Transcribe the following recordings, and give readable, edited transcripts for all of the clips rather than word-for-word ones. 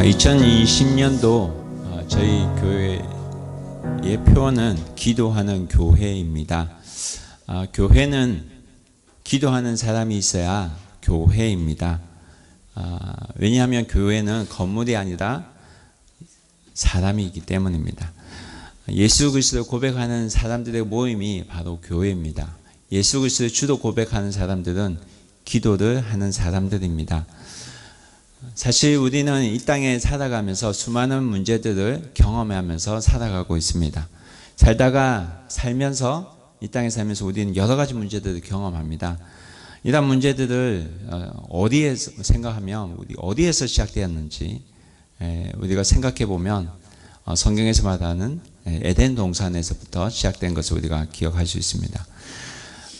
2020년도 저희 교회의 표어는 기도하는 교회입니다. 교회는 기도하는 사람이 있어야 교회입니다. 왜냐하면 교회는 건물이 아니라 사람이기 때문입니다. 예수 그리스도를 고백하는 사람들의 모임이 바로 교회입니다. 예수 그리스도를 주로 고백하는 사람들은 기도를 하는 사람들입니다. 사실 우리는 이 땅에 살아가면서 수많은 문제들을 경험하면서 살아가고 있습니다. 살면서 이 땅에 살면서 우리는 여러 가지 문제들을 경험합니다. 이런 문제들을 어디에서 생각하면 우리 어디에서 시작되었는지 우리가 생각해 보면 성경에서 말하는 에덴 동산에서부터 시작된 것을 우리가 기억할 수 있습니다.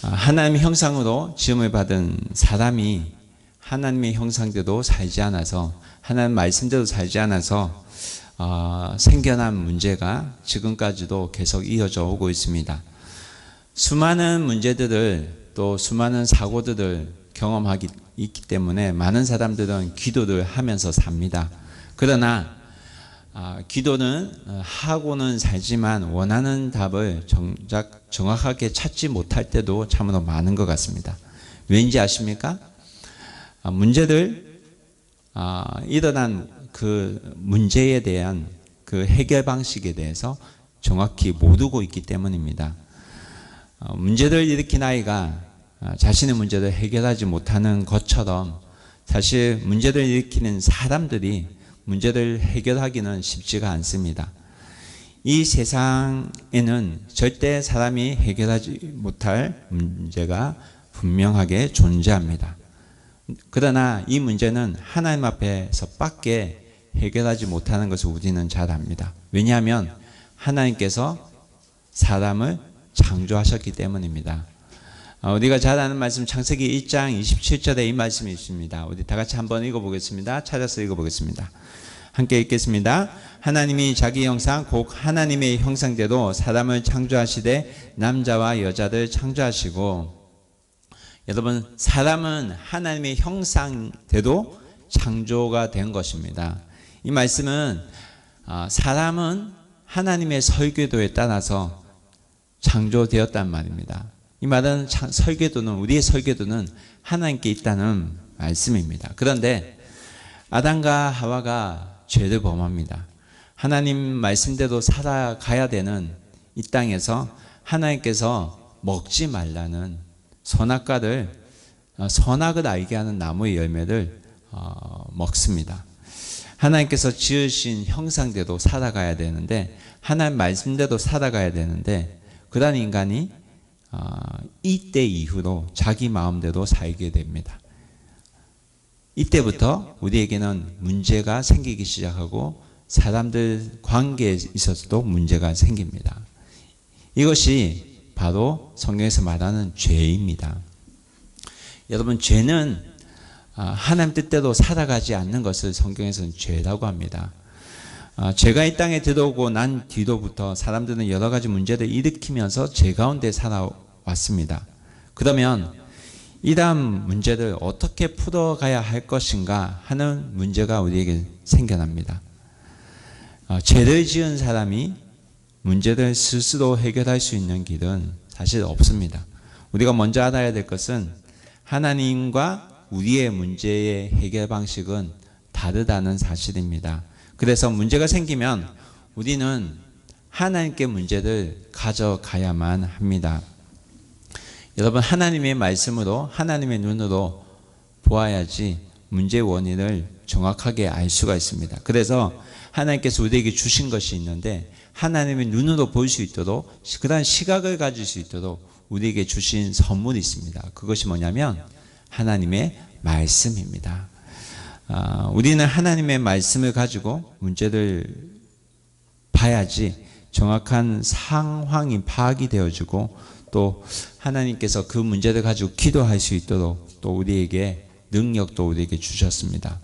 하나님의 형상으로 지음을 받은 사람이 하나님의 형상대로 살지 않아서, 하나님 말씀대로 살지 않아서 생겨난 문제가 지금까지도 계속 이어져 오고 있습니다. 수많은 문제들을 또 수많은 사고들을 경험하기 있기 때문에 많은 사람들은 기도를 하면서 삽니다. 그러나 기도는 하고는 살지만 원하는 답을 정확하게 찾지 못할 때도 참으로 많은 것 같습니다. 왠지 아십니까? 문제들 일어난 그 문제에 대한 그 해결 방식에 대해서 정확히 모르고 있기 때문입니다. 문제를 일으킨 아이가 자신의 문제를 해결하지 못하는 것처럼 사실 문제를 일으키는 사람들이 문제를 해결하기는 쉽지가 않습니다. 이 세상에는 절대 사람이 해결하지 못할 문제가 분명하게 존재합니다. 그러나 이 문제는 하나님 앞에서 밖에 해결하지 못하는 것을 우리는 잘 압니다. 왜냐하면 하나님께서 사람을 창조하셨기 때문입니다. 우리가 잘 아는 말씀 창세기 1장 27절에 이 말씀이 있습니다. 우리 다 같이 한번 읽어보겠습니다. 찾아서 읽어보겠습니다. 함께 읽겠습니다. 하나님이 자기 형상 곧 하나님의 형상대로 사람을 창조하시되 남자와 여자를 창조하시고, 여러분, 사람은 하나님의 형상대로 창조가 된 것입니다. 이 말씀은 사람은 하나님의 설계도에 따라서 창조되었단 말입니다. 이 말은 우리의 설계도는 하나님께 있다는 말씀입니다. 그런데 아담과 하와가 죄를 범합니다. 하나님 말씀대로 살아가야 되는 이 땅에서 하나님께서 먹지 말라는 선악을 알게 하는 나무의 열매를 먹습니다. 하나님께서 지으신 형상대로 살아가야 되는데, 하나님 말씀대로 살아가야 되는데, 그런 인간이 이때 이후로 자기 마음대로 살게 됩니다. 이때부터 우리에게는 문제가 생기기 시작하고 사람들 관계에 있어서도 문제가 생깁니다. 이것이 바로 성경에서 말하는 죄입니다. 여러분, 죄는 하나님 뜻대로 살아가지 않는 것을 성경에서는 죄라고 합니다. 죄가 이 땅에 들어오고 난 뒤로부터 사람들은 여러 가지 문제를 일으키면서 죄 가운데 살아왔습니다. 그러면 이러한 문제를 어떻게 풀어가야 할 것인가 하는 문제가 우리에게 생겨납니다. 죄를 지은 사람이 문제를 스스로 해결할 수 있는 길은 사실 없습니다. 우리가 먼저 알아야 될 것은 하나님과 우리의 문제의 해결 방식은 다르다는 사실입니다. 그래서 문제가 생기면 우리는 하나님께 문제를 가져가야만 합니다. 여러분, 하나님의 말씀으로, 하나님의 눈으로 보아야지 문제의 원인을 정확하게 알 수가 있습니다. 그래서 하나님께서 우리에게 주신 것이 있는데, 하나님의 눈으로 볼 수 있도록, 그다음 시각을 가질 수 있도록 우리에게 주신 선물이 있습니다. 그것이 뭐냐면 하나님의 말씀입니다. 우리는 하나님의 말씀을 가지고 문제를 봐야지 정확한 상황이 파악이 되어지고, 또 하나님께서 그 문제를 가지고 기도할 수 있도록 또 우리에게 능력도 우리에게 주셨습니다.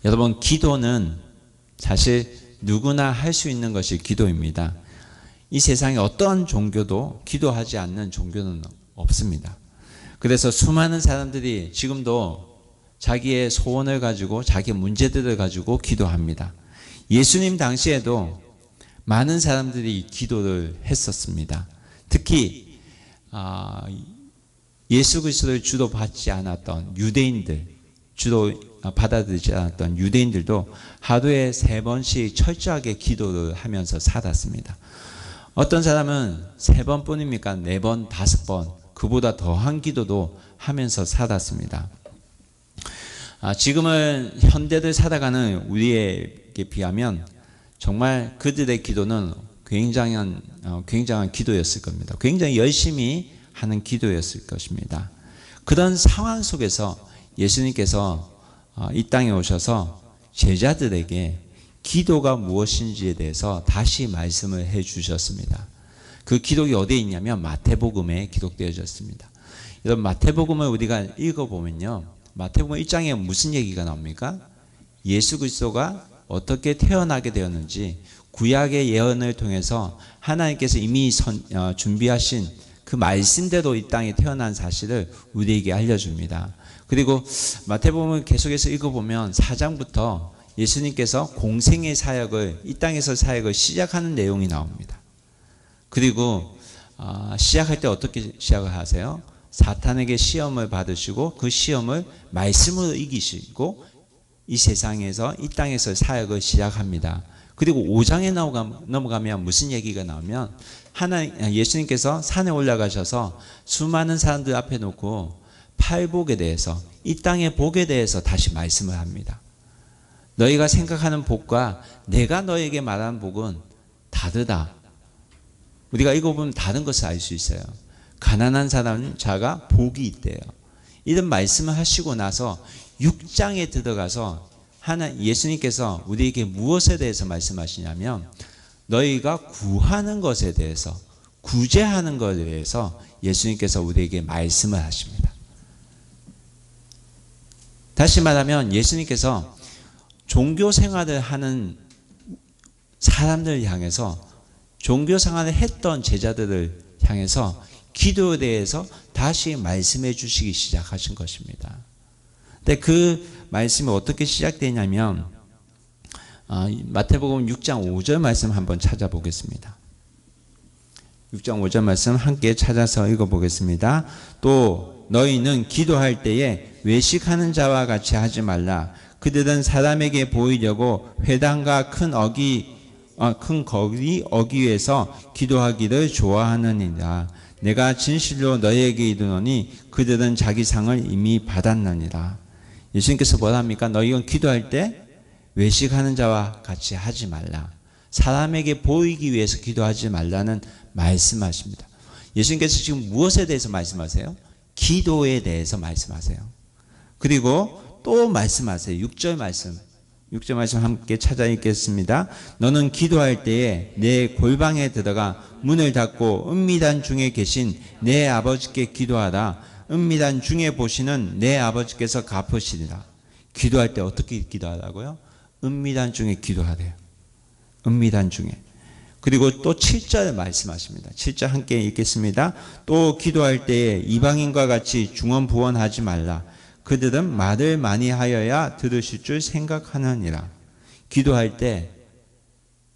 여러분, 기도는 사실 누구나 할 수 있는 것이 기도입니다. 이 세상에 어떤 종교도 기도하지 않는 종교는 없습니다. 그래서 수많은 사람들이 지금도 자기의 소원을 가지고 자기의 문제들을 가지고 기도합니다. 예수님 당시에도 많은 사람들이 기도를 했었습니다. 특히 예수 그리스도를 주도 받지 않았던 유대인들, 주도 받아들이지 않았던 유대인들도 하루에 3번씩 철저하게 기도를 하면서 살았습니다. 어떤 사람은 3번뿐입니까? 4번, 5번, 그보다 더한 기도도 하면서 살았습니다. 지금은 현대를 살아가는 우리에게 비하면 정말 그들의 기도는 굉장한 기도였을 겁니다. 굉장히 열심히 하는 기도였을 것입니다. 그런 상황 속에서 예수님께서 이 땅에 오셔서 제자들에게 기도가 무엇인지에 대해서 다시 말씀을 해 주셨습니다. 그 기록이 어디에 있냐면 마태복음에 기록되어졌습니다. 여러분, 마태복음을 우리가 읽어보면요, 마태복음 1장에 무슨 얘기가 나옵니까? 예수 그리스도가 어떻게 태어나게 되었는지 구약의 예언을 통해서 하나님께서 이미 준비하신 그 말씀대로 이 땅에 태어난 사실을 우리에게 알려줍니다. 그리고 마태복음을 계속해서 읽어보면 4장부터 예수님께서 공생의 사역을, 이 땅에서 사역을 시작하는 내용이 나옵니다. 그리고 시작할 때 어떻게 시작을 하세요? 사탄에게 시험을 받으시고 그 시험을 말씀으로 이기시고 이 세상에서, 이 땅에서 사역을 시작합니다. 그리고 5장에 넘어가면 무슨 얘기가 나오면 예수님께서 산에 올라가셔서 수많은 사람들 앞에 놓고 팔복에 대해서, 이 땅의 복에 대해서 다시 말씀을 합니다. 너희가 생각하는 복과 내가 너에게 말하는 복은 다르다. 우리가 읽어보면 다른 것을 알 수 있어요. 가난한 자가 복이 있대요. 이런 말씀을 하시고 나서 6장에 들어가서 예수님께서 우리에게 무엇에 대해서 말씀하시냐면 너희가 구하는 것에 대해서, 구제하는 것에 대해서 예수님께서 우리에게 말씀을 하십니다. 다시 말하면 예수님께서 종교 생활을 하는 사람들을 향해서, 종교 생활을 했던 제자들을 향해서 기도에 대해서 다시 말씀해 주시기 시작하신 것입니다. 근데 그 말씀이 어떻게 시작되냐면 마태복음 6장 5절 말씀 한번 찾아보겠습니다. 6장 5절 말씀 함께 찾아서 읽어보겠습니다. 또 너희는 기도할 때에 외식하는 자와 같이 하지 말라. 그들은 사람에게 보이려고 회당과 큰 거리 어귀에서 기도하기를 좋아하느니라. 내가 진실로 너희에게 이르노니 그들은 자기 상을 이미 받았느니라. 예수님께서 뭐라 합니까? 너희가 기도할 때 외식하는 자와 같이 하지 말라. 사람에게 보이기 위해서 기도하지 말라는 말씀하십니다. 예수님께서 지금 무엇에 대해서 말씀하세요? 기도에 대해서 말씀하세요. 그리고 또 말씀하세요. 6절 말씀 함께 찾아 읽겠습니다. 너는 기도할 때에 내 골방에 들어가 문을 닫고 은밀한 중에 계신 내 아버지께 기도하라. 은밀한 중에 보시는 내 아버지께서 갚으시리라. 기도할 때 어떻게 기도하라고요? 은밀한 중에 기도하래요. 은밀한 중에. 그리고 또 7절 말씀하십니다. 7절 함께 읽겠습니다. 또 기도할 때에 이방인과 같이 중언부언하지 말라. 그들은 말을 많이 하여야 들으실 줄 생각하느니라. 기도할 때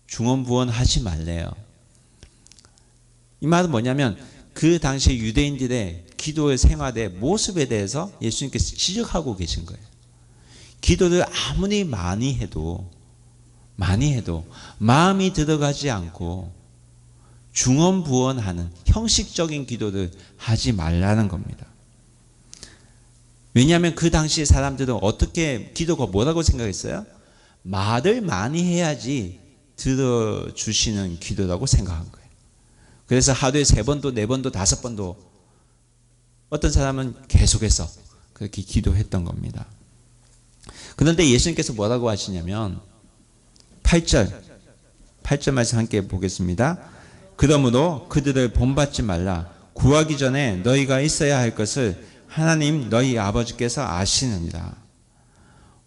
중언부언하지 말래요. 이 말은 뭐냐면 그 당시 유대인들의 기도의 생활의 모습에 대해서 예수님께서 지적하고 계신 거예요. 기도를 아무리 많이 해도 마음이 들어가지 않고 중언부언하는 형식적인 기도를 하지 말라는 겁니다. 왜냐하면 그 당시 사람들은 어떻게 기도가 뭐라고 생각했어요? 말을 많이 해야지 들어주시는 기도라고 생각한 거예요. 그래서 하루에 3번도 4번도 5번도 어떤 사람은 계속해서 그렇게 기도했던 겁니다. 그런데 예수님께서 뭐라고 하시냐면 8절 말씀 함께 보겠습니다. 그러므로 그들을 본받지 말라. 구하기 전에 너희가 있어야 할 것을 하나님 너희 아버지께서 아시느니라.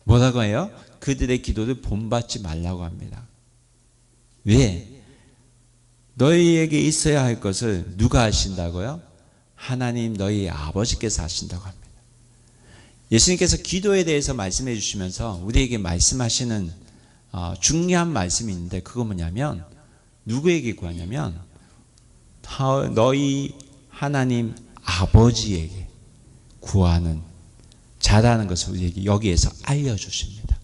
뭐라고 해요? 그들의 기도를 본받지 말라고 합니다. 왜? 너희에게 있어야 할 것을 누가 아신다고요? 하나님 너희 아버지께서 아신다고 합니다. 예수님께서 기도에 대해서 말씀해 주시면서 우리에게 말씀하시는 중요한 말씀이 있는데, 그거 뭐냐면 누구에게 구하냐면 너희 하나님 아버지에게 구하는 자라는 것을 우리에게 여기에서 알려주십니다.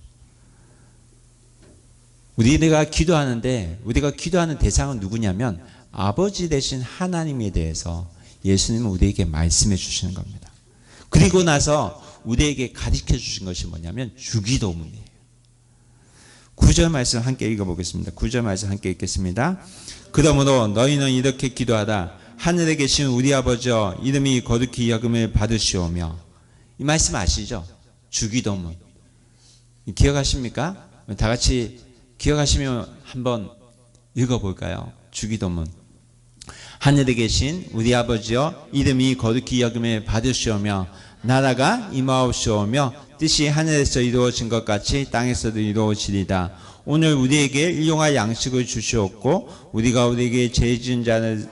우리가 기도하는데 우리가 기도하는 대상은 누구냐면 아버지 되신 하나님에 대해서 예수님은 우리에게 말씀해 주시는 겁니다. 그리고 나서 우리에게 가르쳐 주신 것이 뭐냐면 주기도문이에요. 9절 말씀 함께 읽어보겠습니다. 9절 말씀 함께 읽겠습니다. 그러므로 너희는 이렇게 기도하다. 하늘에 계신 우리 아버지여, 이름이 거룩히 여김을 받으시오며. 이 말씀 아시죠? 주기도문. 기억하십니까? 다 같이 기억하시면 한번 읽어볼까요? 주기도문. 하늘에 계신 우리 아버지여, 이름이 거룩히 여김을 받으시오며, 나라가 임하옵시오며, 뜻이 하늘에서 이루어진 것 같이 땅에서도 이루어지리다. 오늘 우리에게 일용할 양식을 주시옵고, 우리가 우리에게 죄 지은 자를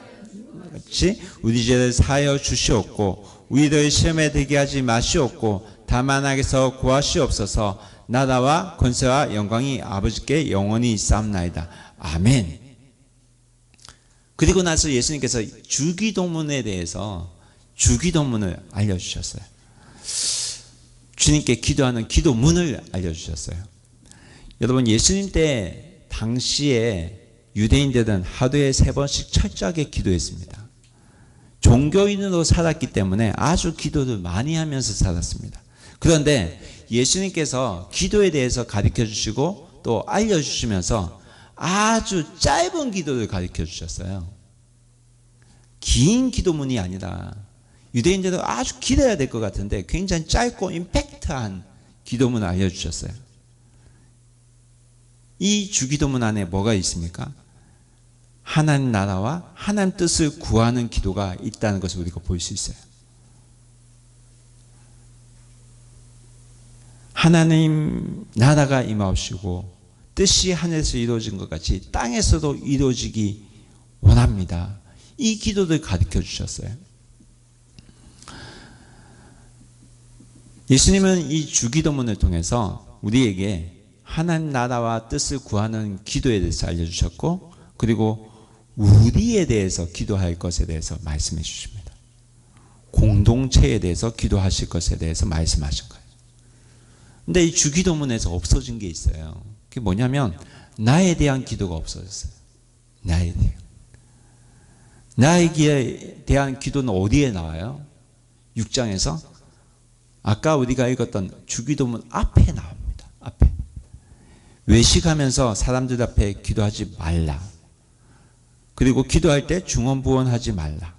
같이 우리 죄를 사하여 주시옵고, 우리를 시험에 들게 하지 마시옵고, 다만 악에서 구하시옵소서. 나라와 권세와 영광이 아버지께 영원히 있사옵나이다. 아멘. 그리고 나서 예수님께서 주기도문에 대해서 주기도문을 알려주셨어요. 주님께 기도하는 기도문을 알려주셨어요. 여러분, 예수님 때 당시에 유대인들은 하루에 3번씩 철저하게 기도했습니다. 종교인으로 살았기 때문에 아주 기도를 많이 하면서 살았습니다. 그런데 예수님께서 기도에 대해서 가르쳐 주시고 또 알려주시면서 아주 짧은 기도를 가르쳐 주셨어요. 긴 기도문이 아니라, 유대인들은 아주 길어야 될 것 같은데 굉장히 짧고 임팩트한 기도문을 알려주셨어요. 이 주기도문 안에 뭐가 있습니까? 하나님 나라와 하나님 뜻을 구하는 기도가 있다는 것을 우리가 볼 수 있어요. 하나님 나라가 임하옵시고 뜻이 하늘에서 이루어진 것 같이 땅에서도 이루어지기 원합니다. 이 기도를 가르쳐 주셨어요. 예수님은 이 주기도문을 통해서 우리에게 하나님 나라와 뜻을 구하는 기도에 대해서 알려주셨고, 그리고 우리에 대해서 기도할 것에 대해서 말씀해 주십니다. 공동체에 대해서 기도하실 것에 대해서 말씀하신 거예요. 근데 이 주기도문에서 없어진 게 있어요. 그게 뭐냐면 나에 대한 기도가 없어졌어요. 나에게 대한 기도는 어디에 나와요? 6장에서 아까 우리가 읽었던 주기도문 앞에 나옵니다. 앞에. 외식하면서 사람들 앞에 기도하지 말라. 그리고 기도할 때 중언부언하지 말라.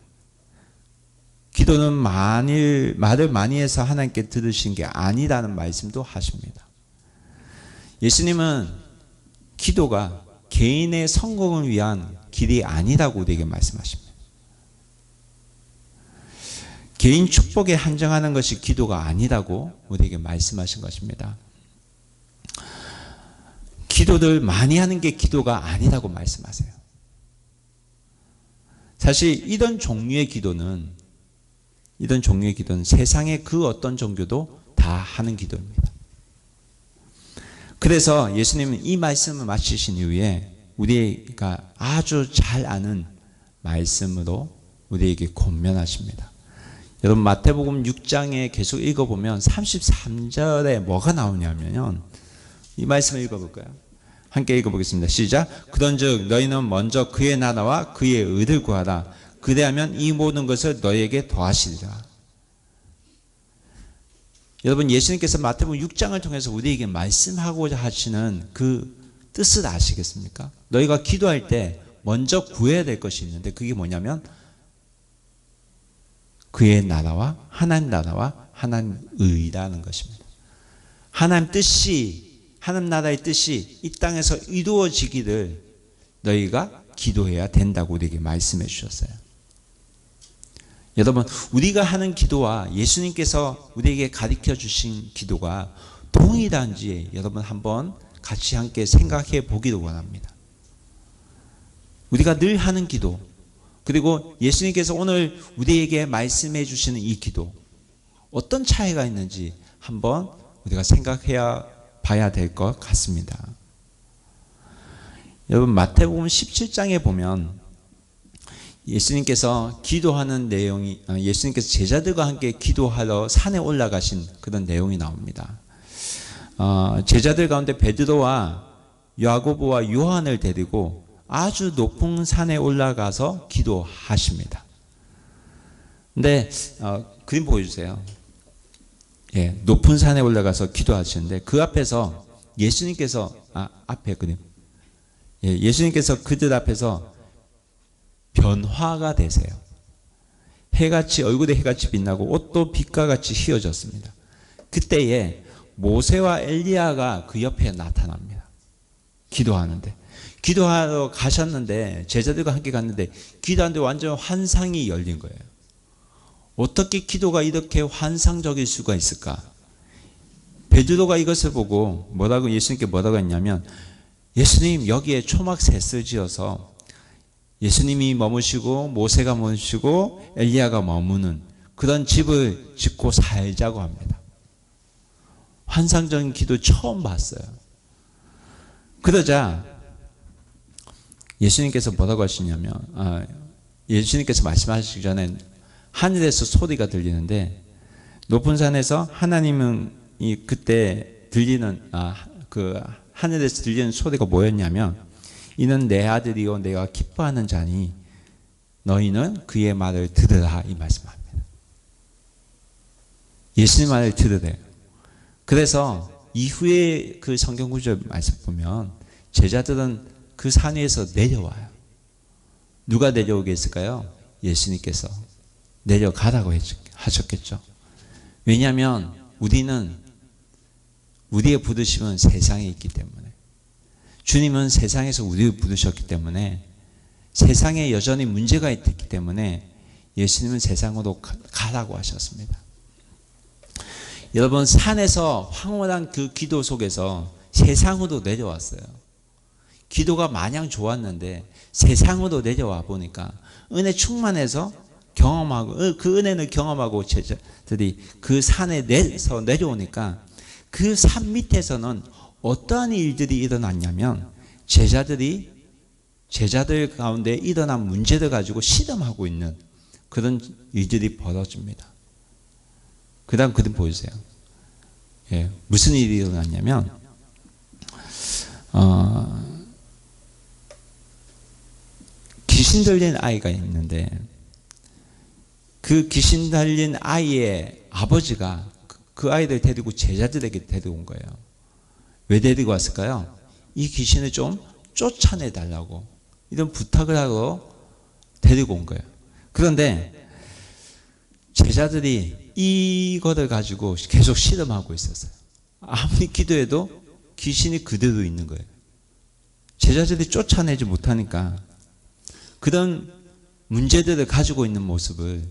기도는 말을 많이 해서 하나님께 들으신 게 아니라는 말씀도 하십니다. 예수님은 기도가 개인의 성공을 위한 길이 아니라고 우리에게 말씀하십니다. 개인 축복에 한정하는 것이 기도가 아니라고 우리에게 말씀하신 것입니다. 기도를 많이 하는 게 기도가 아니라고 말씀하세요. 사실 이런 종류의 기도는 세상의 그 어떤 종교도 다 하는 기도입니다. 그래서 예수님은 이 말씀을 마치신 이후에 우리가 아주 잘 아는 말씀으로 우리에게 권면하십니다. 여러분, 마태복음 6장에 계속 읽어보면 33절에 뭐가 나오냐면 이 말씀을 읽어볼까요? 함께 읽어보겠습니다. 시작. 그런즉 너희는 먼저 그의 나라와 그의 의를 구하라. 그래야면 이 모든 것을 너희에게 더하시리라. 여러분, 예수님께서 마태복음 6장을 통해서 우리에게 말씀하고자 하시는 그 뜻을 아시겠습니까? 너희가 기도할 때 먼저 구해야 될 것이 있는데 그게 뭐냐면 그의 나라와 하나님 의라는 것입니다. 하나님 나라의 뜻이 이 땅에서 이루어지기를 너희가 기도해야 된다고 우리에게 말씀해 주셨어요. 여러분, 우리가 하는 기도와 예수님께서 우리에게 가르쳐 주신 기도가 동일한지 여러분 한번 같이 함께 생각해 보기를 원합니다. 우리가 늘 하는 기도, 그리고 예수님께서 오늘 우리에게 말씀해 주시는 이 기도, 어떤 차이가 있는지 한번 우리가 생각해야 봐야 될 것 같습니다. 여러분, 마태복음 17장에 보면 예수님께서 기도하는 내용이, 예수님께서 제자들과 함께 기도하러 산에 올라가신 그런 내용이 나옵니다. 제자들 가운데 베드로와 야고보와 요한을 데리고 아주 높은 산에 올라가서 기도하십니다. 근데 그림 보여주세요. 예, 높은 산에 올라가서 기도하시는데 그 앞에서 예수님께서 앞에 그림. 예, 예수님께서 그들 앞에서 변화가 되세요. 해같이, 얼굴에 해같이 빛나고 옷도 빛과 같이 휘어졌습니다. 그때에 모세와 엘리야가 그 옆에 나타납니다. 기도하는데. 기도하러 가셨는데, 제자들과 함께 갔는데, 기도하는데 완전 환상이 열린 거예요. 어떻게 기도가 이렇게 환상적일 수가 있을까? 베드로가 이것을 보고 예수님께 뭐라고 했냐면, 예수님, 여기에 초막셋을 지어서 예수님이 머무시고 모세가 머무시고 엘리야가 머무는 그런 집을 짓고 살자고 합니다. 환상적인 기도 처음 봤어요. 그러자 예수님께서 뭐라고 하시냐면, 예수님께서 말씀하시기 전에 하늘에서 소리가 들리는데, 높은 산에서 하나님은 그때 들리는 하늘에서 들리는 소리가 뭐였냐면, 이는 내 아들이요 내가 기뻐하는 자니 너희는 그의 말을 들으라, 이 말씀합니다. 예수님 말을 들으래요. 그래서 이후에 그 성경 구절 말씀 보면 제자들은 그 산 위에서 내려와요. 누가 내려오게 했을까요? 예수님께서 내려가라고 하셨겠죠. 왜냐하면 우리의 부르심은 세상에 있기 때문에, 주님은 세상에서 우리를 부르셨기 때문에, 세상에 여전히 문제가 있기 때문에 예수님은 세상으로 가라고 하셨습니다. 여러분, 산에서 황홀한 그 기도 속에서 세상으로 내려왔어요. 기도가 마냥 좋았는데 세상으로 내려와 보니까 은혜 충만해서 경험하고, 그 은혜를 경험하고 제자들이 그 산에 내려오니까 그 산 밑에서는 어떠한 일들이 일어났냐면, 제자들 가운데 일어난 문제를 가지고 실험하고 있는 그런 일들이 벌어집니다. 그 다음 그림 보여주세요. 예, 무슨 일이 일어났냐면, 귀신 들린 아이가 있는데, 그 귀신 들린 아이의 아버지가 그 아이를 데리고 제자들에게 데려온 거예요. 왜 데리고 왔을까요? 이 귀신을 좀 쫓아내달라고, 이런 부탁을 하고 데리고 온 거예요. 그런데 제자들이 이거를 가지고 계속 실험하고 있었어요. 아무리 기도해도 귀신이 그대로 있는 거예요. 제자들이 쫓아내지 못하니까 그런 문제들을 가지고 있는 모습을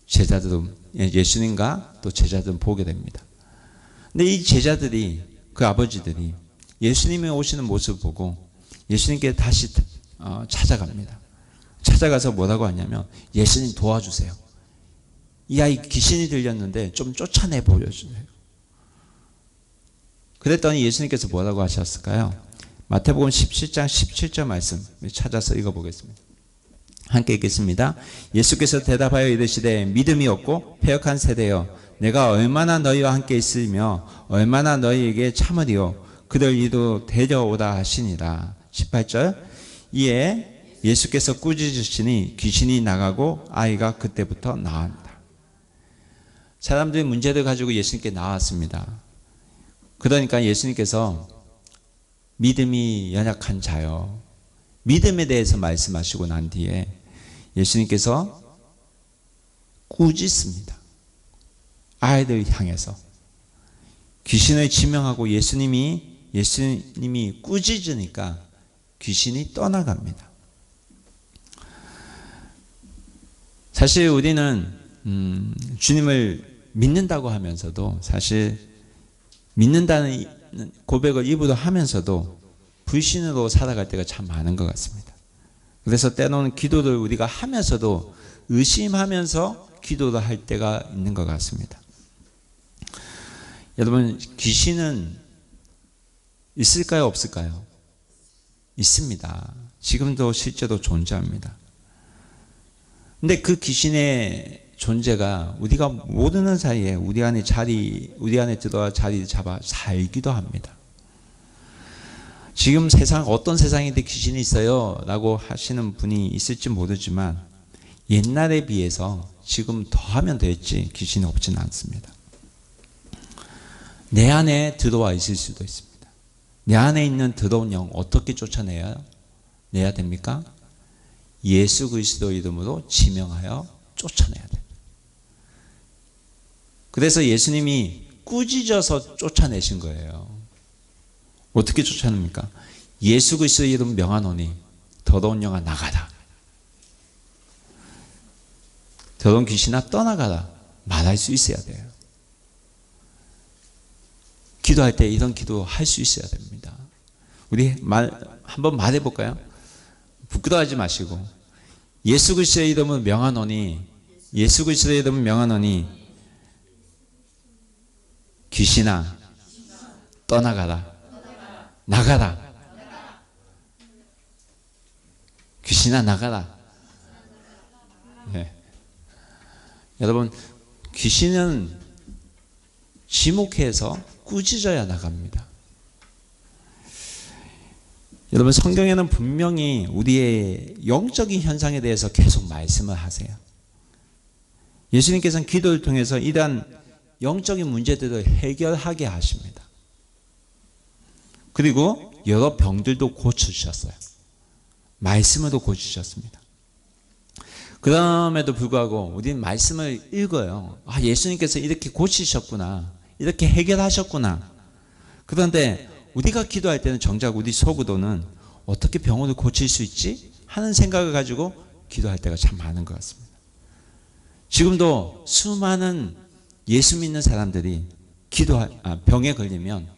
제자들은, 예수님과 또 제자들은 보게 됩니다. 근데 이 제자들이, 그 아버지들이 예수님이 오시는 모습을 보고 예수님께 다시 찾아갑니다. 찾아가서 뭐라고 하냐면, 예수님 도와주세요. 이 아이 귀신이 들렸는데 좀 쫓아내 보여주세요. 그랬더니 예수님께서 뭐라고 하셨을까요? 마태복음 17장 17절 말씀 찾아서 읽어보겠습니다. 함께 읽겠습니다. 예수께서 대답하여 이르시되, 믿음이 없고 패역한 세대여, 내가 얼마나 너희와 함께 있으며 얼마나 너희에게 참으리요, 그들 이리로 데려오라 하시니라. 18절. 이에 예수께서 꾸짖으시니 귀신이 나가고 아이가 그때부터 나았다. 사람들이 문제를 가지고 예수님께 나왔습니다. 그러니까 예수님께서 믿음이 연약한 자요, 믿음에 대해서 말씀하시고 난 뒤에 예수님께서 꾸짖습니다. 아이들 향해서 귀신을 지명하고 예수님이 꾸짖으니까 귀신이 떠나갑니다. 사실 우리는 주님을 믿는다고 하면서도, 사실 믿는다는 고백을 입으로 하면서도 불신으로 살아갈 때가 참 많은 것 같습니다. 그래서 때로는 기도를 우리가 하면서도 의심하면서 기도를 할 때가 있는 것 같습니다. 여러분, 귀신은 있을까요, 없을까요? 있습니다. 지금도 실제로 존재합니다. 근데 그 귀신의 존재가 우리가 모르는 사이에 우리 안에 들어와 자리 잡아 살기도 합니다. 지금 어떤 세상인데 귀신이 있어요? 라고 하시는 분이 있을지 모르지만 옛날에 비해서 지금 더하면 됐지 귀신이 없지는 않습니다. 내 안에 들어와 있을 수도 있습니다. 내 안에 있는 더러운 영 어떻게 쫓아내야 됩니까? 예수 그리스도 이름으로 지명하여 쫓아내야 됩니다. 그래서 예수님이 꾸짖어서 쫓아내신 거예요. 어떻게 쫓아냅니까? 예수 그리스도 이름 명하노니 더러운 영아 나가라. 더러운 귀신아 떠나가라. 말할 수 있어야 돼요. 기도할 때 이런 기도 할 수 있어야 됩니다. 우리 한번 말해 볼까요? 부끄러워하지 마시고 예수 그리스도의 이름을 명하노니 예수 그리스도의 이름을 명하노니 귀신아 떠나가라. 나가라. 귀신아 나가라. 네. 여러분, 귀신은 지목해서 꾸짖어야 나갑니다. 여러분, 성경에는 분명히 우리의 영적인 현상에 대해서 계속 말씀을 하세요. 예수님께서는 기도를 통해서 이러한 영적인 문제들을 해결하게 하십니다. 그리고 여러 병들도 고쳐주셨어요. 말씀으로 고치셨습니다. 그럼에도 불구하고 우리는 말씀을 읽어요. 예수님께서 이렇게 고치셨구나. 이렇게 해결하셨구나. 그런데 우리가 기도할 때는 정작 우리 속으로는 어떻게 병을 고칠 수 있지? 하는 생각을 가지고 기도할 때가 참 많은 것 같습니다. 지금도 수많은 예수 믿는 사람들이 병에 걸리면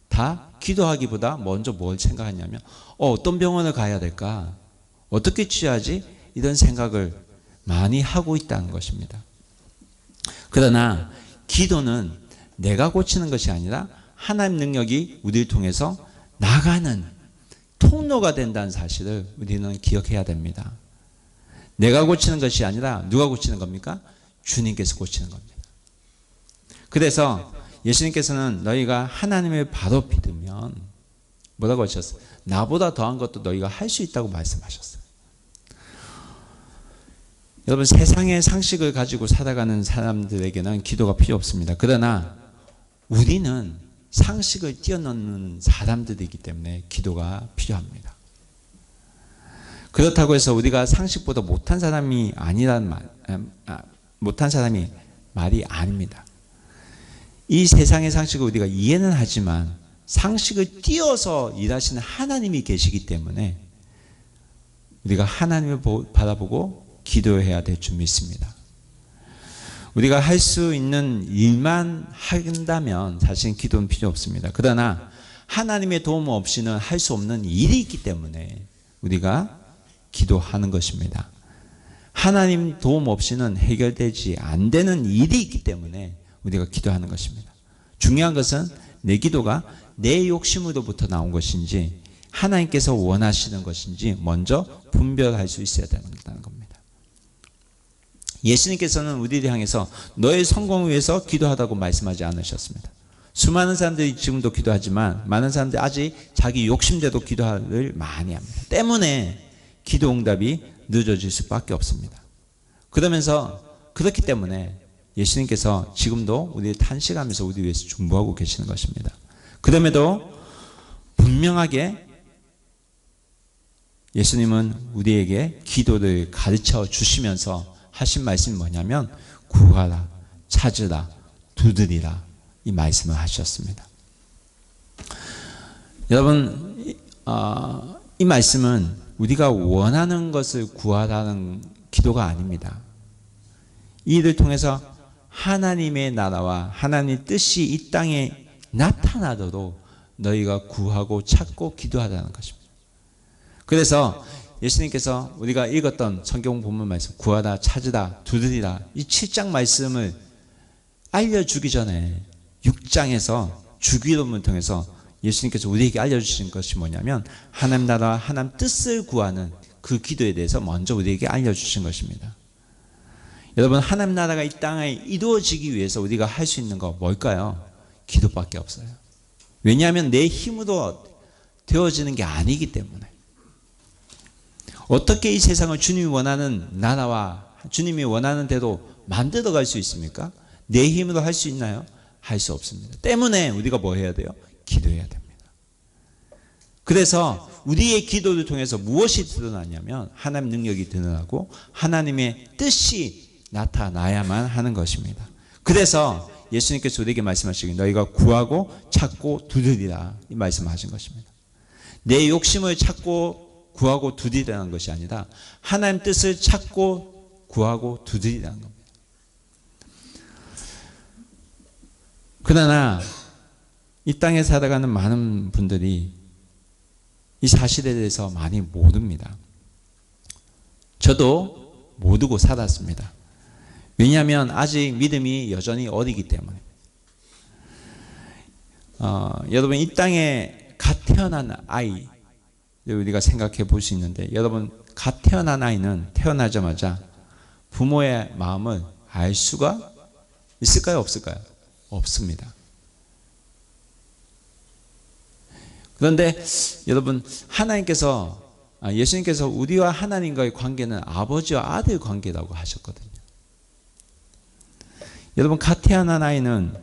다 기도하기보다 먼저 뭘 생각하냐면 어떤 병원을 가야 될까? 어떻게 치료하지? 이런 생각을 많이 하고 있다는 것입니다. 그러나 기도는 내가 고치는 것이 아니라 하나님 능력이 우리를 통해서 나가는 통로가 된다는 사실을 우리는 기억해야 됩니다. 내가 고치는 것이 아니라 누가 고치는 겁니까? 주님께서 고치는 겁니다. 그래서 예수님께서는 너희가 하나님을 바로 믿으면 뭐라고 하셨어요? 나보다 더한 것도 너희가 할 수 있다고 말씀하셨어요. 여러분, 세상의 상식을 가지고 살아가는 사람들에게는 기도가 필요 없습니다. 그러나 우리는 상식을 뛰어넘는 사람들이기 때문에 기도가 필요합니다. 그렇다고 해서 우리가 상식보다 못한 사람이 말이 아닙니다. 이 세상의 상식을 우리가 이해는 하지만 상식을 뛰어서 일하시는 하나님이 계시기 때문에 우리가 하나님을 바라보고 기도해야 될 줄 믿습니다. 우리가 할 수 있는 일만 한다면 사실 기도는 필요 없습니다. 그러나 하나님의 도움 없이는 할 수 없는 일이 있기 때문에 우리가 기도하는 것입니다. 하나님 도움 없이는 해결되지 안 되는 일이 있기 때문에 우리가 기도하는 것입니다. 중요한 것은 내 기도가 내 욕심으로부터 나온 것인지 하나님께서 원하시는 것인지 먼저 분별할 수 있어야 된다는 겁니다. 예수님께서는 우리를 향해서 너의 성공을 위해서 기도하라고 말씀하지 않으셨습니다. 수많은 사람들이 지금도 기도하지만 많은 사람들이 아직 자기 욕심대로 기도를 많이 합니다. 때문에 기도 응답이 늦어질 수밖에 없습니다. 그렇기 때문에 예수님께서 지금도 우리를 탄식하면서 우리 위해서 중보하고 계시는 것입니다. 그럼에도 분명하게 예수님은 우리에게 기도를 가르쳐 주시면서 하신 말씀이 뭐냐면 구하라, 찾으라, 두드리라 이 말씀을 하셨습니다. 여러분, 이 말씀은 우리가 원하는 것을 구하라는 기도가 아닙니다. 이 일을 통해서 하나님의 나라와 하나님의 뜻이 이 땅에 나타나도록 너희가 구하고 찾고 기도하라는 것입니다. 그래서 예수님께서 우리가 읽었던 성경 본문 말씀 구하라, 찾으라, 두드리라 이 7장 말씀을 알려주기 전에 6장에서 주기도문을 통해서 예수님께서 우리에게 알려주신 것이 뭐냐면 하나님 나라와 하나님 뜻을 구하는 그 기도에 대해서 먼저 우리에게 알려주신 것입니다. 여러분, 하나님 나라가 이 땅에 이루어지기 위해서 우리가 할 수 있는 거 뭘까요? 기도밖에 없어요. 왜냐하면 내 힘으로 되어지는 게 아니기 때문에. 어떻게 이 세상을 주님이 원하는 나라와 주님이 원하는 대로 만들어 갈 수 있습니까? 내 힘으로 할 수 있나요? 할 수 없습니다. 때문에 우리가 뭐 해야 돼요? 기도해야 됩니다. 그래서 우리의 기도를 통해서 무엇이 드러나냐면 하나님 능력이 드러나고 하나님의 뜻이 나타나야만 하는 것입니다. 그래서 예수님께서 우리에게 말씀하시길 너희가 구하고 찾고 두드리라 이 말씀하신 것입니다. 내 욕심을 찾고 구하고 두드리라는 것이 아니라 하나님 뜻을 찾고 구하고 두드리라는 겁니다. 그러나 이 땅에 살아가는 많은 분들이 이 사실에 대해서 많이 모릅니다. 저도 모르고 살았습니다. 왜냐하면 아직 믿음이 여전히 어리기 때문에. 여러분, 이 땅에 갓 태어난 아이 우리가 생각해 볼 수 있는데, 여러분, 갓 태어난 아이는 태어나자마자 부모의 마음을 알 수가 있을까요? 없을까요? 없습니다. 그런데 여러분, 예수님께서 우리와 하나님과의 관계는 아버지와 아들 관계라고 하셨거든요. 여러분, 갓 태어난 아이는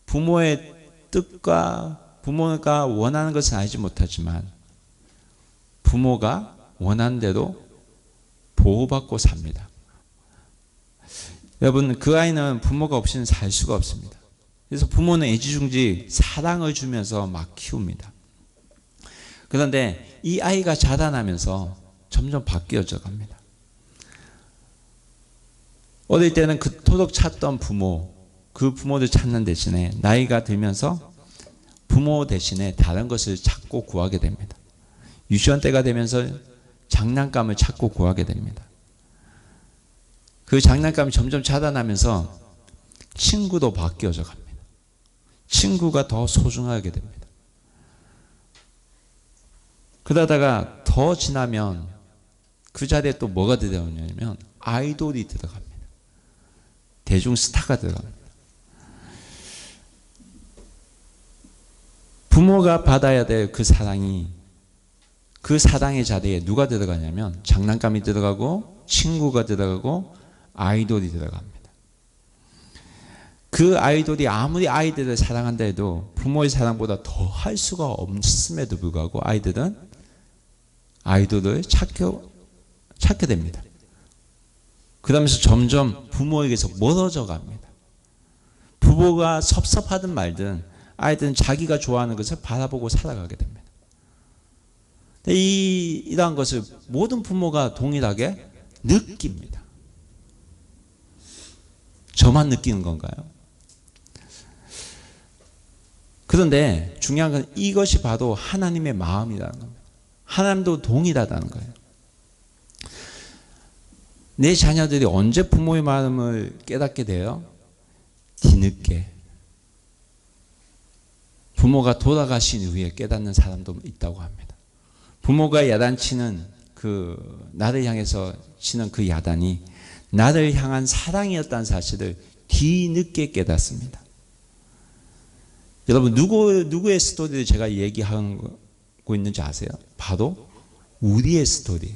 부모의 뜻과 부모가 원하는 것은 알지 못하지만 부모가 원하는 대로 보호받고 삽니다. 여러분, 그 아이는 부모가 없이는 살 수가 없습니다. 그래서 부모는 애지중지 사랑을 주면서 막 키웁니다. 그런데 이 아이가 자라나면서 점점 바뀌어져 갑니다. 어릴 때는 그토록 찾던 부모, 그 부모를 찾는 대신에 나이가 들면서 부모 대신에 다른 것을 찾고 구하게 됩니다. 유치원 때가 되면서 장난감을 찾고 구하게 됩니다. 그 장난감이 점점 자라나면서 친구도 바뀌어져 갑니다. 친구가 더 소중하게 됩니다. 그러다가 더 지나면 그 자리에 또 뭐가 들어오냐면 아이돌이 들어갑니다. 대중 스타가 들어갑니다. 부모가 받아야 될 그 사랑이 그 사랑의 자리에 누가 들어가냐면 장난감이 들어가고 친구가 들어가고 아이돌이 들어갑니다. 그 아이돌이 아무리 아이들을 사랑한다 해도 부모의 사랑보다 더 할 수가 없음에도 불구하고 아이들은 아이돌을 찾게 됩니다. 그러면서 점점 부모에게서 멀어져 갑니다. 부모가 섭섭하든 말든 아이들은 자기가 좋아하는 것을 바라보고 살아가게 됩니다. 이러한 것을 모든 부모가 동일하게 느낍니다. 저만 느끼는 건가요? 그런데 중요한 건 이것이 바로 하나님의 마음이라는 겁니다. 하나님도 동일하다는 거예요. 내 자녀들이 언제 부모의 마음을 깨닫게 돼요? 뒤늦게. 부모가 돌아가신 이후에 깨닫는 사람도 있다고 합니다. 부모가 야단치는 나를 향해서 치는 그 야단이 나를 향한 사랑이었다는 사실을 뒤늦게 깨닫습니다. 여러분, 누구의 스토리를 제가 얘기하고 있는지 아세요? 바로 우리의 스토리.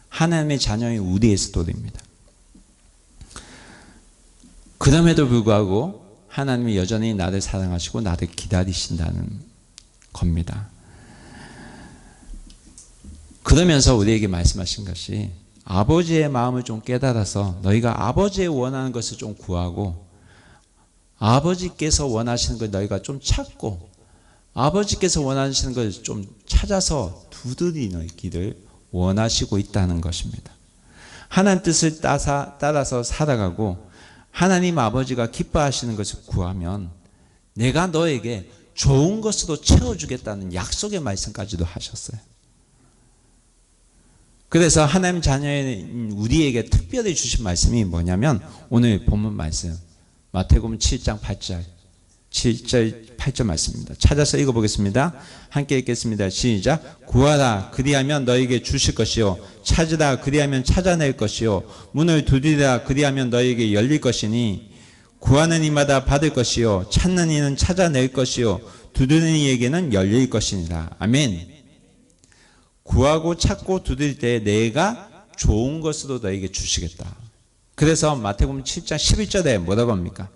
하나님의 자녀인 우리의 스토리입니다. 그럼에도 불구하고 하나님이 여전히 나를 사랑하시고 나를 기다리신다는 겁니다. 그러면서 우리에게 말씀하신 것이 아버지의 마음을 좀 깨달아서 너희가 아버지의 원하는 것을 좀 구하고 아버지께서 원하시는 걸 너희가 좀 찾고 아버지께서 원하시는 걸 좀 찾아서 두드리는 길을 원하시고 있다는 것입니다. 하나님 뜻을 따라서 살아가고 하나님 아버지가 기뻐하시는 것을 구하면 내가 너에게 좋은 것으로 채워주겠다는 약속의 말씀까지도 하셨어요. 그래서 하나님 자녀인 우리에게 특별히 주신 말씀이 뭐냐면 오늘 본문 말씀 마태복음 7장 8절 7절 8절 말씀입니다. 찾아서 읽어보겠습니다. 함께 읽겠습니다. 시작. 구하라 그리하면 너에게 주실 것이요 찾으라 그리하면 찾아낼 것이요 문을 두드리라 그리하면 너에게 열릴 것이니 구하는 이마다 받을 것이요 찾는 이는 찾아낼 것이요 두드리는 이에게는 열릴 것이니라. 아멘. 구하고 찾고 두드릴 때 내가 좋은 것으로 너에게 주시겠다. 그래서 마태복음 7장 11절에 뭐라고 합니까?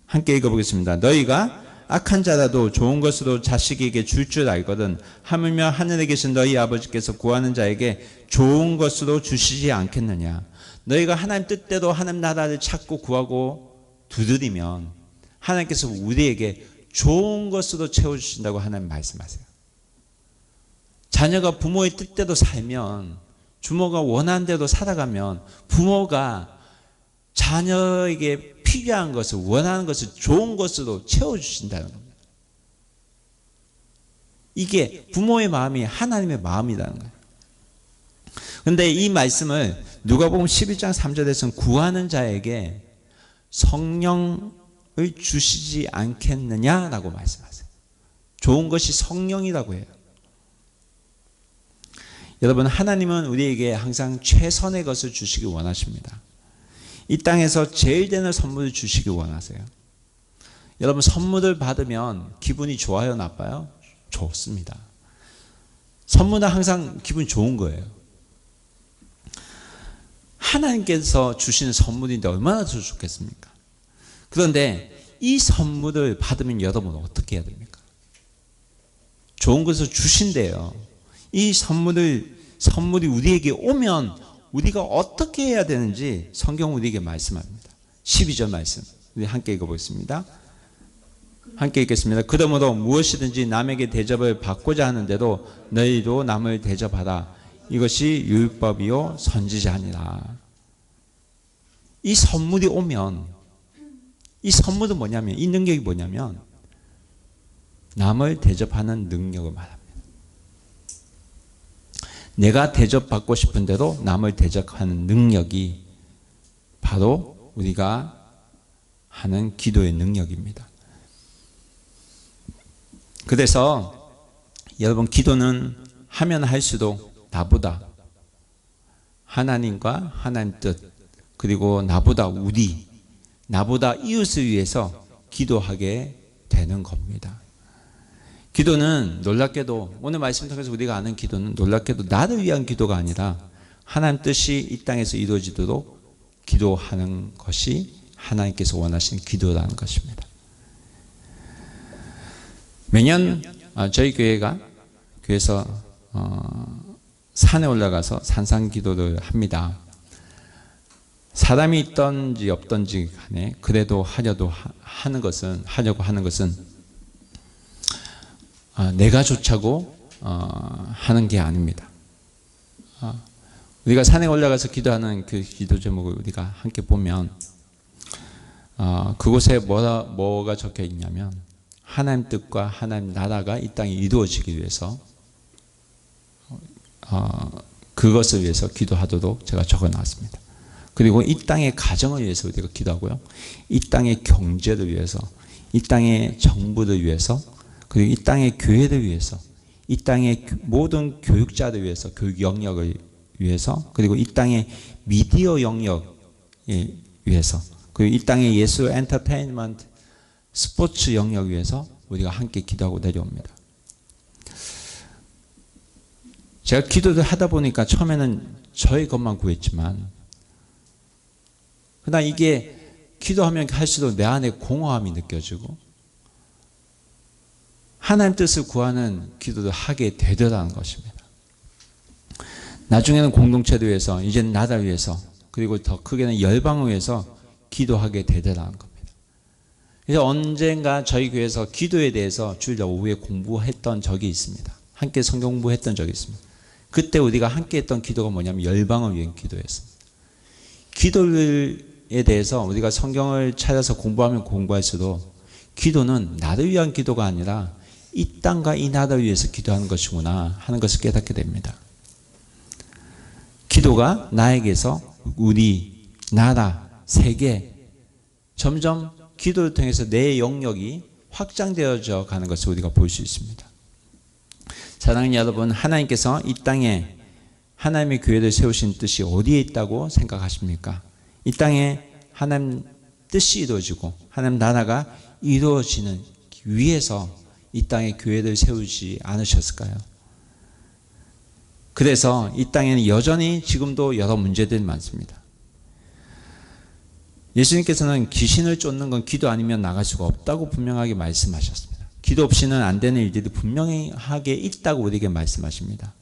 함께 읽어보겠습니다. 너희가 악한 자라도 좋은 것으로 자식에게 줄 줄 알거든 하물며 하늘에 계신 너희 아버지께서 구하는 자에게 좋은 것으로 주시지 않겠느냐. 너희가 하나님 뜻대로 하나님 나라를 찾고 구하고 두드리면 하나님께서 우리에게 좋은 것으로 채워주신다고 하나님 말씀하세요. 자녀가 부모의 뜻대로 살면, 부모가 원하는 대로 살아가면 부모가 자녀에게 필요한 것을, 원하는 것을 좋은 것으로 채워주신다는 겁니다. 이게 부모의 마음이 하나님의 마음이라는 거예요. 그런데 이 말씀을 누가복음 11장 3절에서는 구하는 자에게 성령을 주시지 않겠느냐라고 말씀하세요. 좋은 것이 성령이라고 해요. 여러분, 하나님은 우리에게 항상 최선의 것을 주시기 원하십니다. 이 땅에서 제일 되는 선물을 주시기 원하세요. 여러분, 선물을 받으면 기분이 좋아요, 나빠요? 좋습니다. 선물은 항상 기분 좋은 거예요. 하나님께서 주시는 선물인데 얼마나 더 좋겠습니까? 그런데 이 선물을 받으면 여러분은 어떻게 해야 됩니까? 좋은 것을 주신대요. 이 선물이 우리에게 오면 우리가 어떻게 해야 되는지 성경 우리에게 말씀합니다. 12절 말씀 우리 함께 읽어보겠습니다. 함께 읽겠습니다. 그러므로 무엇이든지 남에게 대접을 받고자 하는데도 너희도 남을 대접하라. 이것이 율법이요 선지자니라. 이 선물이 오면, 이 선물은 뭐냐면, 이 능력이 뭐냐면 남을 대접하는 능력을 말합니다. 내가 대접받고 싶은 대로 남을 대접하는 능력이 바로 우리가 하는 기도의 능력입니다. 그래서 여러분, 기도는 하면 할수록 나보다 하나님과 하나님 뜻, 그리고 나보다 우리, 나보다 이웃을 위해서 기도하게 되는 겁니다. 기도는 놀랍게도, 오늘 말씀 통해서 우리가 아는 기도는 놀랍게도 나를 위한 기도가 아니라 하나님 뜻이 이 땅에서 이루어지도록 기도하는 것이 하나님께서 원하시는 기도라는 것입니다. 매년 저희 교회에서 산에 올라가서 산상기도를 합니다. 사람이 있던지 없던지 간에 그래도 하려고 하는 것은 내가 좋자고 하는 게 아닙니다. 우리가 산에 올라가서 기도하는 그 기도 제목을 우리가 함께 보면 그곳에 뭐가 적혀 있냐면 하나님 뜻과 하나님 나라가 이 땅에 이루어지기 위해서 그것을 위해서 기도하도록 제가 적어놨습니다. 그리고 이 땅의 가정을 위해서 우리가 기도하고요. 이 땅의 경제를 위해서, 이 땅의 정부를 위해서, 그리고 이 땅의 교회를 위해서, 이 땅의 모든 교육자를 위해서, 교육 영역을 위해서, 그리고 이 땅의 미디어 영역에 위해서, 그리고 이 땅의 예술, 엔터테인먼트, 스포츠 영역 위해서 우리가 함께 기도하고 내려옵니다. 제가 기도를 하다 보니까 처음에는 저의 것만 구했지만 그러나 이게 기도하면 할수록 내 안에 공허함이 느껴지고 하나님 뜻을 구하는 기도를 하게 되더라는 것입니다. 나중에는 공동체를 위해서, 이제는 나라를 위해서, 그리고 더 크게는 열방을 위해서 기도하게 되더라는 겁니다. 그래서 언젠가 저희 교회에서 기도에 대해서 주일 오후에 공부했던 적이 있습니다. 함께 성경 공부했던 적이 있습니다. 그때 우리가 함께 했던 기도가 뭐냐면 열방을 위한 기도였습니다. 기도에 대해서 우리가 성경을 찾아서 공부하면 공부할수록 기도는 나를 위한 기도가 아니라 이 땅과 이 나라를 위해서 기도하는 것이구나 하는 것을 깨닫게 됩니다. 기도가 나에게서 우리, 나라, 세계 점점 기도를 통해서 내 영역이 확장되어져 가는 것을 우리가 볼 수 있습니다. 사랑하는 여러분, 하나님께서 이 땅에 하나님의 교회를 세우신 뜻이 어디에 있다고 생각하십니까? 이 땅에 하나님 뜻이 이루어지고 하나님 나라가 이루어지는 위에서 이 땅에 교회를 세우지 않으셨을까요? 그래서 이 땅에는 여전히 지금도 여러 문제들이 많습니다. 예수님께서는 귀신을 쫓는 건 기도 아니면 나갈 수가 없다고 분명하게 말씀하셨습니다. 기도 없이는 안 되는 일들이 분명하게 있다고 우리에게 말씀하십니다.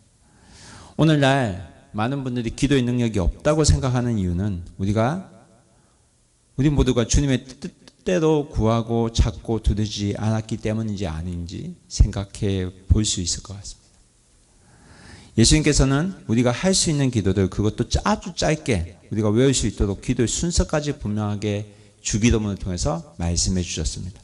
오늘날 많은 분들이 기도의 능력이 없다고 생각하는 이유는 우리 모두가 주님의 뜻대로 구하고 찾고 두드리지 않았기 때문인지 아닌지 생각해 볼 수 있을 것 같습니다. 예수님께서는 우리가 할 수 있는 기도들, 그것도 아주 짧게 우리가 외울 수 있도록 기도의 순서까지 분명하게 주기도문을 통해서 말씀해 주셨습니다.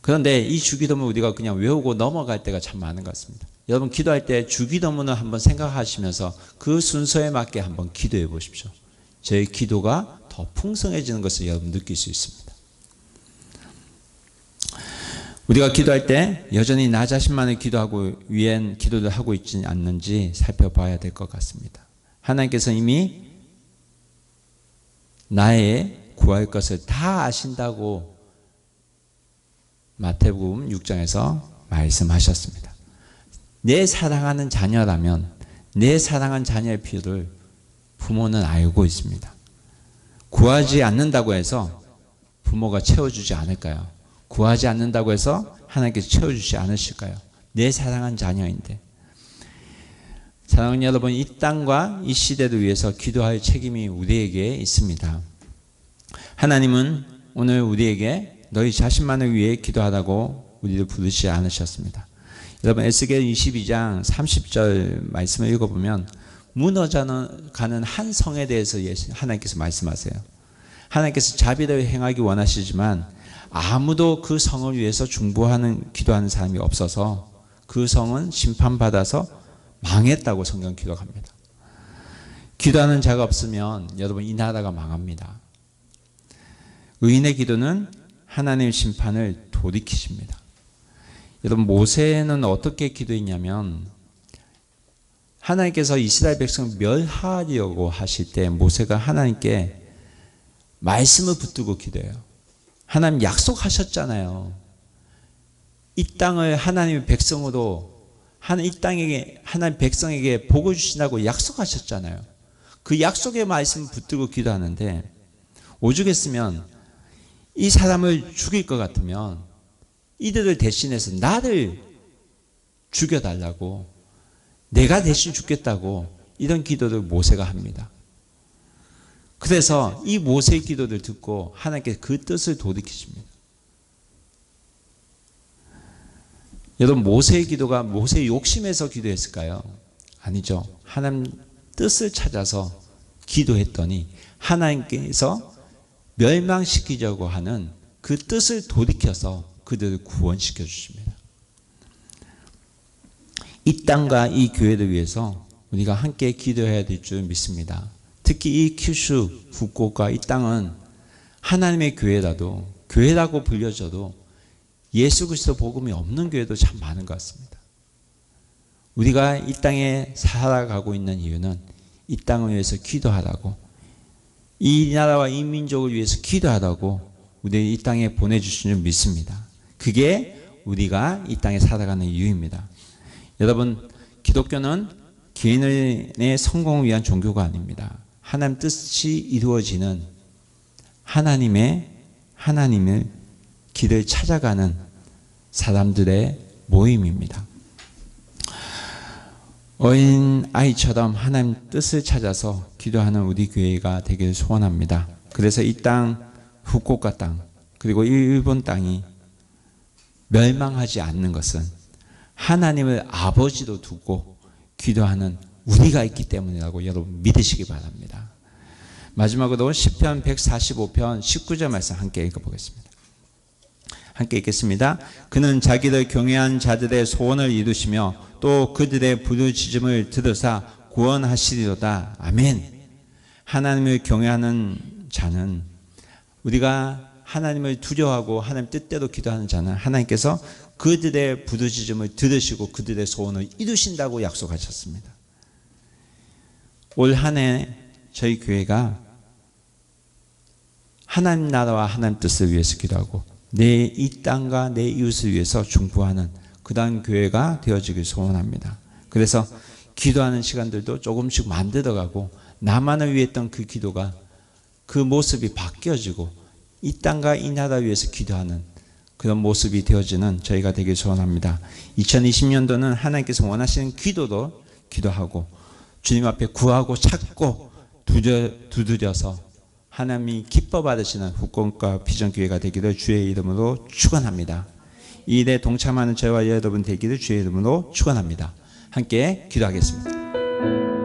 그런데 이 주기도문 우리가 그냥 외우고 넘어갈 때가 참 많은 것 같습니다. 여러분, 기도할 때 주기도문을 한번 생각하시면서 그 순서에 맞게 한번 기도해 보십시오. 제 기도가 더 풍성해지는 것을 여러분 느낄 수 있습니다. 우리가 기도할 때 여전히 나 자신만을 기도하고 위한 기도를 하고 있지 않는지 살펴봐야 될 것 같습니다. 하나님께서 이미 나의 구할 것을 다 아신다고 마태복음 6장에서 말씀하셨습니다. 내 사랑하는 자녀라면 내 사랑하는 자녀의 필요를 부모는 알고 있습니다. 구하지 않는다고 해서 부모가 채워주지 않을까요? 구하지 않는다고 해서 하나님께서 채워주지 않으실까요? 내 사랑한 자녀인데. 사랑하는 여러분, 이 땅과 이 시대를 위해서 기도할 책임이 우리에게 있습니다. 하나님은 오늘 우리에게 너희 자신만을 위해 기도하라고 우리를 부르지 않으셨습니다. 여러분, 에스겔 22장 30절 말씀을 읽어보면 무너져가는 한 성에 대해서 하나님께서 말씀하세요. 하나님께서 자비를 행하기 원하시지만 아무도 그 성을 위해서 기도하는 사람이 없어서 그 성은 심판받아서 망했다고 성경 기록합니다. 기도하는 자가 없으면 여러분, 이 나라가 망합니다. 의인의 기도는 하나님의 심판을 돌이키십니다. 여러분, 모세는 어떻게 기도했냐면 하나님께서 이스라엘 백성을 멸하려고 하실 때 모세가 하나님께 말씀을 붙들고 기도해요. 하나님 약속하셨잖아요. 이 땅을 하나님의 백성으로 이 땅에게 하나님 백성에게 복을 주신다고 약속하셨잖아요. 그 약속의 말씀을 붙들고 기도하는데 오죽했으면 이 사람을 죽일 것 같으면 이들을 대신해서 나를 죽여달라고, 내가 대신 죽겠다고 이런 기도를 모세가 합니다. 그래서 이 모세의 기도를 듣고 하나님께서 그 뜻을 돌이키십니다. 여러분, 모세의 기도가 모세의 욕심에서 기도했을까요? 아니죠. 하나님 뜻을 찾아서 기도했더니 하나님께서 멸망시키려고 하는 그 뜻을 돌이켜서 그들을 구원시켜 주십니다. 이 땅과 이 교회를 위해서 우리가 함께 기도해야 될 줄 믿습니다. 특히 이 큐슈 북곡과 이 땅은 하나님의 교회라고 불려져도 예수 그리스도 복음이 없는 교회도 참 많은 것 같습니다. 우리가 이 땅에 살아가고 있는 이유는 이 땅을 위해서 기도하라고, 이 나라와 이 민족을 위해서 기도하라고 우리 이 땅에 보내주신 줄 믿습니다. 그게 우리가 이 땅에 살아가는 이유입니다. 여러분, 기독교는 개인의 성공을 위한 종교가 아닙니다. 하나님 뜻이 이루어지는 하나님의 길을 찾아가는 사람들의 모임입니다. 어린 아이처럼 하나님 뜻을 찾아서 기도하는 우리 교회가 되기를 소원합니다. 그래서 이 땅, 후쿠오카 땅, 그리고 일본 땅이 멸망하지 않는 것은 하나님을 아버지로 두고 기도하는 우리가 있기 때문이라고 여러분 믿으시기 바랍니다. 마지막으로 시편 145편 19절 말씀 함께 읽어보겠습니다. 함께 읽겠습니다. 그는 자기를 경외한 자들의 소원을 이루시며 또 그들의 부르짖음을 들으사 구원하시리로다. 아멘. 하나님을 경외하는 자는 우리가 하나님을 두려워하고 하나님 뜻대로 기도하는 자는 하나님께서 그들의 부르짖음을 들으시고 그들의 소원을 이루신다고 약속하셨습니다. 올 한 해 저희 교회가 하나님 나라와 하나님 뜻을 위해서 기도하고 내 이 땅과 내 이웃을 위해서 중보하는 그러한 교회가 되어지길 소원합니다. 그래서 기도하는 시간들도 조금씩 만들어가고 나만을 위해 했던 그 기도가 그 모습이 바뀌어지고 이 땅과 이 나라 위해서 기도하는 그런 모습이 되어지는 저희가 되길 소원합니다. 2020년도는 하나님께서 원하시는 기도도 기도하고 주님 앞에 구하고 찾고 두드려서 하나님이 기뻐 받으시는 후권과 비전교회가 되기를 주의 이름으로 축원합니다. 이 일에 동참하는 저와 여러분 되기를 주의 이름으로 축원합니다. 함께 기도하겠습니다.